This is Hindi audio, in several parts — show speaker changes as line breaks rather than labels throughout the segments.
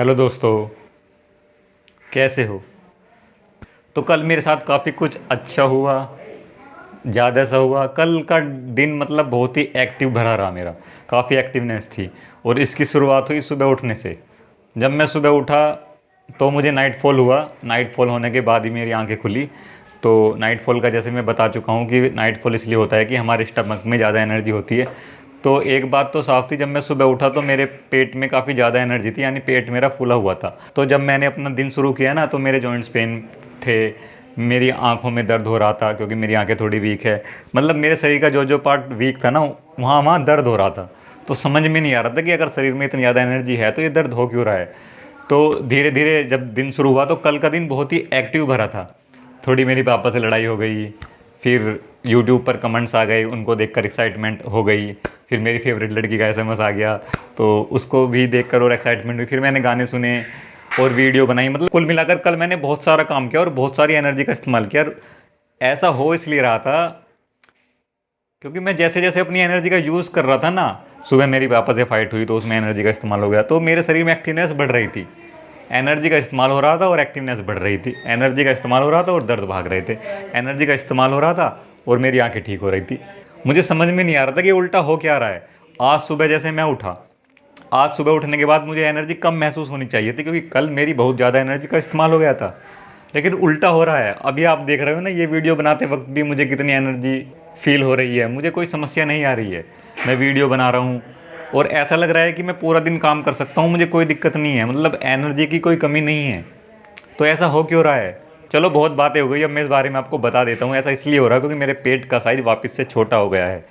हेलो दोस्तों, कैसे हो। तो कल मेरे साथ काफ़ी कुछ अच्छा हुआ, ज़्यादा सा हुआ। कल का दिन मतलब बहुत ही एक्टिव भरा रहा मेरा, काफ़ी एक्टिवनेस थी। और इसकी शुरुआत हुई सुबह उठने से। जब मैं सुबह उठा तो मुझे नाइटफॉल हुआ। नाइटफॉल होने के बाद ही मेरी आंखें खुली। तो नाइटफॉल का जैसे मैं बता चुका हूँ कि नाइटफॉल इसलिए होता है कि हमारे स्टमक में ज़्यादा एनर्जी होती है। तो एक बात तो साफ़ थी, जब मैं सुबह उठा तो मेरे पेट में काफ़ी ज़्यादा एनर्जी थी, यानी पेट मेरा फूला हुआ था। तो जब मैंने अपना दिन शुरू किया ना, तो मेरे जॉइंट्स पेन थे, मेरी आँखों में दर्द हो रहा था क्योंकि मेरी आँखें थोड़ी वीक है। मतलब मेरे शरीर का जो जो पार्ट वीक था ना, वहाँ वहाँ दर्द हो रहा था। तो समझ में नहीं आ रहा था कि अगर शरीर में इतनी ज़्यादा एनर्जी है तो ये दर्द हो क्यों रहा है। तो धीरे धीरे जब दिन शुरू हुआ तो कल का दिन बहुत ही एक्टिव भरा था। थोड़ी मेरी पापा से लड़ाई हो गई, फिर यूट्यूब पर कमेंट्स आ गए, उनको देखकर एक्साइटमेंट हो गई। फिर मेरी फेवरेट लड़की का एसएमएस आ गया, तो उसको भी देखकर और एक्साइटमेंट हुई। फिर मैंने गाने सुने और वीडियो बनाई। मतलब कुल मिलाकर कल मैंने बहुत सारा काम किया और बहुत सारी एनर्जी का इस्तेमाल किया। और ऐसा हो इसलिए रहा था क्योंकि मैं जैसे जैसे अपनी एनर्जी का यूज़ कर रहा था ना, सुबह मेरी पापा से फाइट हुई तो उसमें एनर्जी का इस्तेमाल हो गया, तो मेरे शरीर में एक्टिवनेस बढ़ रही थी। एनर्जी का इस्तेमाल हो रहा था और एक्टिवनेस बढ़ रही थी। एनर्जी का इस्तेमाल हो रहा था और दर्द भाग रहे थे। एनर्जी का इस्तेमाल हो रहा था और मेरी आंखें ठीक हो रही थी। मुझे समझ में नहीं आ रहा था कि उल्टा हो क्या रहा है। आज सुबह जैसे मैं उठा, आज सुबह उठने के बाद मुझे एनर्जी कम महसूस होनी चाहिए थी क्योंकि कल मेरी बहुत ज़्यादा एनर्जी का इस्तेमाल हो गया था। लेकिन उल्टा हो रहा है। अभी आप देख रहे हो ना, ये वीडियो बनाते वक्त भी मुझे कितनी एनर्जी फील हो रही है। मुझे कोई समस्या नहीं आ रही है। मैं वीडियो बना रहा हूँ और ऐसा लग रहा है कि मैं पूरा दिन काम कर सकता हूँ, मुझे कोई दिक्कत नहीं है। मतलब एनर्जी की कोई कमी नहीं है। तो ऐसा हो क्यों रहा है? चलो बहुत बातें हो गई, अब मैं इस बारे में आपको बता देता हूँ। ऐसा इसलिए हो रहा है क्योंकि मेरे पेट का साइज़ वापस से छोटा हो गया है।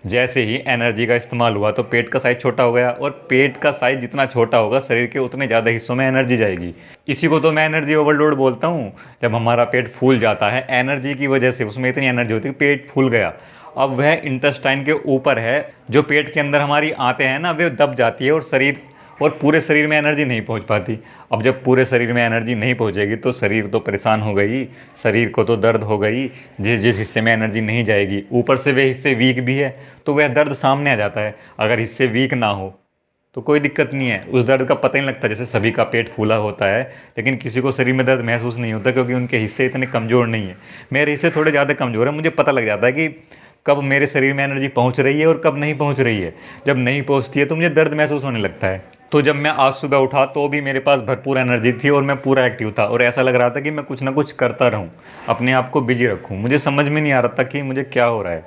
जैसे ही एनर्जी का इस्तेमाल हुआ तो पेट का साइज़ छोटा हो गया, और पेट का साइज़ जितना छोटा होगा शरीर के उतने ज़्यादा हिस्सों में एनर्जी जाएगी। इसी को तो मैं एनर्जी ओवरलोड बोलता हूँ। जब हमारा पेट फूल जाता है एनर्जी की वजह से, उसमें इतनी एनर्जी होती है, पेट फूल गया। अब वह इंटेस्टाइन के ऊपर है, जो पेट के अंदर हमारी आते हैं ना, वे दब जाती है और पूरे शरीर में एनर्जी नहीं पहुंच पाती। अब जब पूरे शरीर में एनर्जी नहीं पहुंचेगी तो शरीर तो परेशान हो गई, शरीर को तो दर्द हो गई। जिस जिस हिस्से में एनर्जी नहीं जाएगी, ऊपर से वे हिस्से वीक भी है तो वह दर्द सामने आ जाता है। अगर हिस्से वीक ना हो तो कोई दिक्कत नहीं है, उस दर्द का पता ही नहीं लगता। जैसे सभी का पेट फूला होता है लेकिन किसी को शरीर में दर्द महसूस नहीं होता क्योंकि उनके हिस्से इतने कमज़ोर नहीं है। मेरे हिस्से थोड़े ज़्यादा कमज़ोर है। मुझे पता लग जाता है कि कब मेरे शरीर में एनर्जी पहुंच रही है और कब नहीं पहुंच रही है। जब नहीं पहुंचती है तो मुझे दर्द महसूस होने लगता है। तो जब मैं आज सुबह उठा तो भी मेरे पास भरपूर एनर्जी थी और मैं पूरा एक्टिव था, और ऐसा लग रहा था कि मैं कुछ ना कुछ करता रहूं, अपने आप को बिजी रखूं। मुझे समझ में नहीं आ रहा था कि मुझे क्या हो रहा है।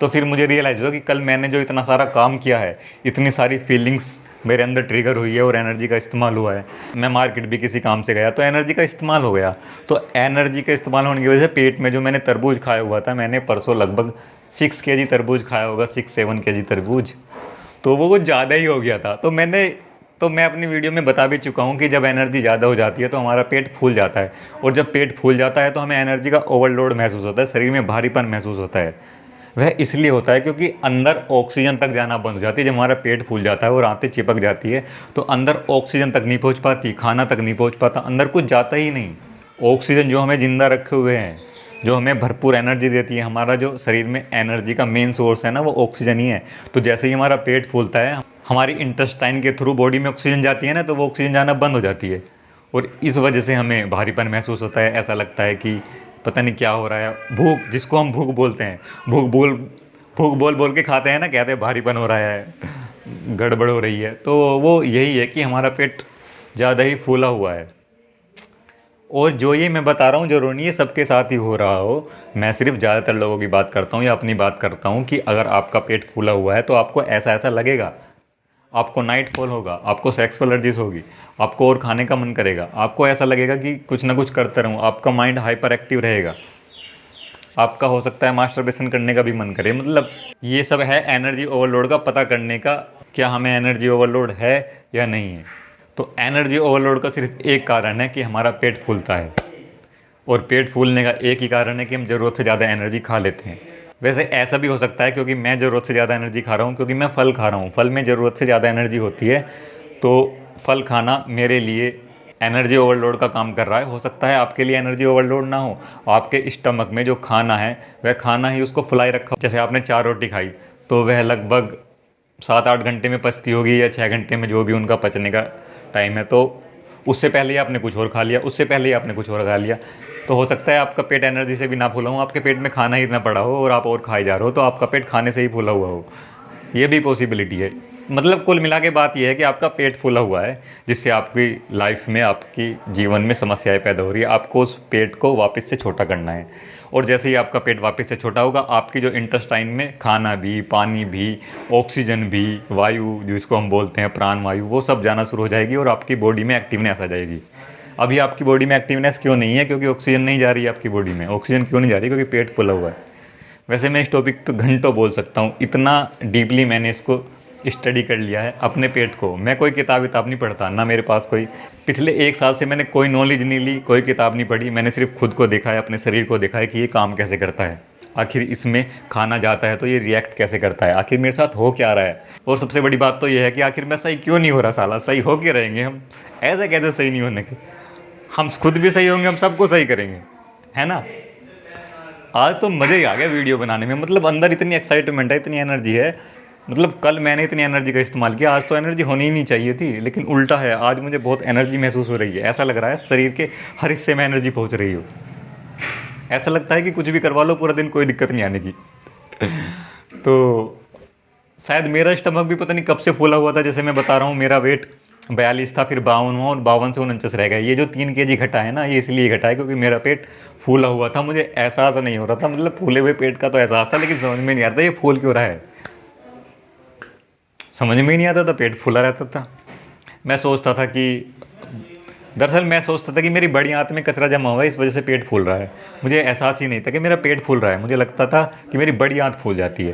तो फिर मुझे रियलाइज़ हुआ कि कल मैंने जो इतना सारा काम किया है, इतनी सारी फीलिंग्स मेरे अंदर ट्रिगर हुई है और एनर्जी का इस्तेमाल हुआ है। मैं मार्केट भी किसी काम से गया तो एनर्जी का इस्तेमाल हो गया। तो एनर्जी का इस्तेमाल होने की वजह से पेट में जो मैंने तरबूज खाया हुआ था, मैंने परसों लगभग 6 kg तरबूज खाया होगा, 6-7 kg तरबूज, तो वो कुछ ज़्यादा ही हो गया था। तो मैं अपनी वीडियो में बता भी चुका हूँ कि जब एनर्जी ज़्यादा हो जाती है तो हमारा पेट फूल जाता है, और जब पेट फूल जाता है तो हमें एनर्जी का ओवरलोड महसूस होता है, शरीर में भारीपन महसूस होता है। वह इसलिए होता है क्योंकि अंदर ऑक्सीजन तक जाना बंद हो जाती है। जब हमारा पेट फूल जाता है और आंतें चिपक जाती है तो अंदर ऑक्सीजन तक नहीं पहुँच पाती, खाना तक नहीं पहुँच पाता, अंदर कुछ जाता ही नहीं। ऑक्सीजन जो हमें ज़िंदा रखे हुए हैं, जो हमें भरपूर एनर्जी देती है, हमारा जो शरीर में एनर्जी का मेन सोर्स है ना, वो ऑक्सीजन ही है। तो जैसे ही हमारा पेट फूलता है, हमारी इंटेस्टाइन के थ्रू बॉडी में ऑक्सीजन जाती है ना, तो वो ऑक्सीजन जाना बंद हो जाती है, और इस वजह से हमें भारीपन महसूस होता है। ऐसा लगता है कि पता नहीं क्या हो रहा है। भूख, जिसको हम भूख बोलते हैं, भूख बोल बोल के खाते हैं ना, कहते हैं भारीपन हो रहा है, गड़बड़ हो रही है, तो वो यही है कि हमारा पेट ज़्यादा ही फूला हुआ है। और जो ये मैं बता रहा हूँ ज़रूरी नहीं है सबके साथ ही हो रहा हो। मैं सिर्फ ज़्यादातर लोगों की बात करता हूँ या अपनी बात करता हूँ कि अगर आपका पेट फूला हुआ है तो आपको ऐसा ऐसा लगेगा। आपको नाइट फॉल होगा, आपको सेक्सुअल एलर्जीज होगी, आपको और खाने का मन करेगा, आपको ऐसा लगेगा कि कुछ ना कुछ करते रहूँ, आपका माइंड हाइपर एक्टिव रहेगा, आपका हो सकता है मास्टरबेशन करने का भी मन करे। मतलब ये सब है एनर्जी ओवरलोड का पता करने का, क्या हमें एनर्जी ओवरलोड है या नहीं है। तो एनर्जी ओवरलोड का सिर्फ एक कारण है कि हमारा पेट फूलता है, और पेट फूलने का एक ही कारण है कि हम ज़रूरत से ज़्यादा एनर्जी खा लेते हैं। वैसे ऐसा भी हो सकता है क्योंकि मैं ज़रूरत से ज़्यादा एनर्जी खा रहा हूँ क्योंकि मैं फल खा रहा हूँ, फल में ज़रूरत से ज़्यादा एनर्जी होती है, तो फल खाना मेरे लिए एनर्जी ओवरलोड का काम कर रहा है। हो सकता है आपके लिए एनर्जी ओवरलोड ना हो, आपके स्टमक में जो खाना है वह खाना ही उसको फुलाए रखा हो। जैसे आपने 4 रोटी खाई तो वह लगभग 7-8 घंटे में पचती होगी, या 6 घंटे में, जो भी उनका पचने का टाइम है। तो उससे पहले ही आपने कुछ और खा लिया, उससे पहले ही आपने कुछ और खा लिया। तो हो सकता है आपका पेट एनर्जी से भी ना फूला हो, आपके पेट में खाना ही इतना पड़ा हो और आप और खाए जा रहे हो, तो आपका पेट खाने से ही फूला हुआ हो। ये भी पॉसिबिलिटी है। मतलब कुल मिला के बात यह है कि आपका पेट फूला हुआ है, जिससे आपकी लाइफ में, आपकी जीवन में समस्याएं पैदा हो रही है। आपको उस पेट को वापस से छोटा करना है, और जैसे ही आपका पेट वापस से छोटा होगा, आपकी जो इंटेस्टाइन में खाना भी, पानी भी, ऑक्सीजन भी, वायु जिसको हम बोलते हैं प्राण वायु, वो सब जाना शुरू हो जाएगी और आपकी बॉडी में एक्टिवनेस आ जाएगी। अभी आपकी बॉडी में एक्टिवनेस क्यों नहीं है? क्योंकि ऑक्सीजन नहीं जा रही है आपकी बॉडी में। ऑक्सीजन क्यों नहीं जा रही? क्योंकि पेट फुला हुआ है। वैसे मैं इस टॉपिक पे घंटों बोल सकता हूँ, इतना डीपली मैंने इसको स्टडी कर लिया है अपने पेट को। मैं कोई किताब नहीं पढ़ता, ना मेरे पास कोई, पिछले 1 साल से मैंने कोई नॉलेज नहीं ली, कोई किताब नहीं पढ़ी। मैंने सिर्फ खुद को देखा है, अपने शरीर को देखा है कि ये काम कैसे करता है, आखिर इसमें खाना जाता है तो ये रिएक्ट कैसे करता है, आखिर मेरे साथ हो क्या रहा है। और सबसे बड़ी बात तो ये है कि आखिर मैं सही क्यों नहीं हो रहा। साला सही हो के रहेंगे हम, ऐसे कैसे सही नहीं होने के? हम खुद भी सही होंगे, हम सबको सही करेंगे, है ना। आज तो मज़े ही आ गया वीडियो बनाने में। मतलब अंदर इतनी एक्साइटमेंट है, इतनी एनर्जी है। मतलब कल मैंने इतनी एनर्जी का इस्तेमाल किया, आज तो एनर्जी होनी ही नहीं चाहिए थी, लेकिन उल्टा है। आज मुझे बहुत एनर्जी महसूस हो रही है। ऐसा लग रहा है शरीर के हर हिस्से में एनर्जी पहुंच रही हो। ऐसा लगता है कि कुछ भी करवा लो पूरा दिन कोई दिक्कत नहीं आने की। तो शायद मेरा स्टमक भी पता नहीं कब से फूला हुआ था। जैसे मैं बता रहा हूँ, मेरा वेट 42 था, फिर 52 हुआ और 52 से 49 रह गया। ये जो 3 kg घटा है ना, ये इसलिए घटा है क्योंकि मेरा पेट फूला हुआ था। मुझे एहसास नहीं हो रहा था, मतलब फूले हुए पेट का तो एहसास था, लेकिन समझ में नहीं आता ये फूल क्यों रहा है। समझ में ही नहीं आता था, पेट फूला रहता था। मैं सोचता था कि दरअसल मैं सोचता था कि मेरी बड़ी आंत में कचरा जमा हुआ है, इस वजह से पेट फूल रहा है। मुझे एहसास ही नहीं था कि मेरा पेट फूल रहा है। मुझे लगता था कि मेरी बड़ी आंत फूल जाती है।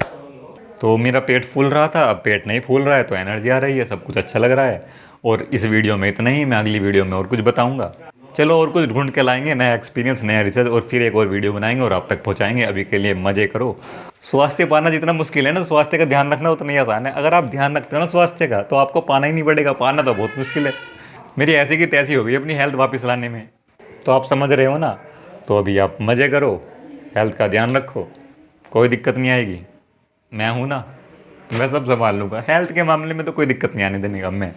तो मेरा पेट फूल रहा था, अब पेट नहीं फूल रहा है तो एनर्जी आ रही है, सब कुछ अच्छा लग रहा है। और इस वीडियो में इतना ही, मैं अगली वीडियो में और कुछ बताऊंगा। चलो और कुछ ढूंढ के लाएंगे, नया एक्सपीरियंस, नया रिसर्च, और फिर एक और वीडियो बनाएंगे और आप तक पहुंचाएंगे। अभी के लिए मज़े करो। स्वास्थ्य पाना जितना मुश्किल है ना, स्वास्थ्य का ध्यान रखना उतना ही आसान है। अगर आप ध्यान रखते हो ना स्वास्थ्य का, तो आपको पाना ही नहीं पड़ेगा। पाना तो बहुत मुश्किल है। मेरी ऐसी की तैसी हो गई अपनी हेल्थ वापस लाने में। तो आप समझ रहे हो ना। तो अभी आप मज़े करो, हेल्थ का ध्यान रखो, कोई दिक्कत नहीं आएगी। मैं हूँ ना, मैं सब संभाल लूँगा। हेल्थ के मामले में तो कोई दिक्कत नहीं आने देने का मैं,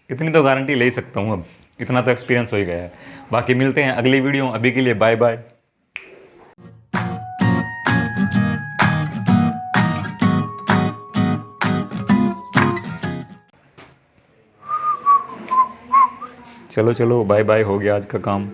इतनी तो गारंटी ले ही सकता हूँ। अब इतना तो एक्सपीरियंस हो ही गया है। बाकी मिलते हैं अगली वीडियो। अभी के लिए बाय बाय। चलो चलो बाय बाय, हो गया आज का काम।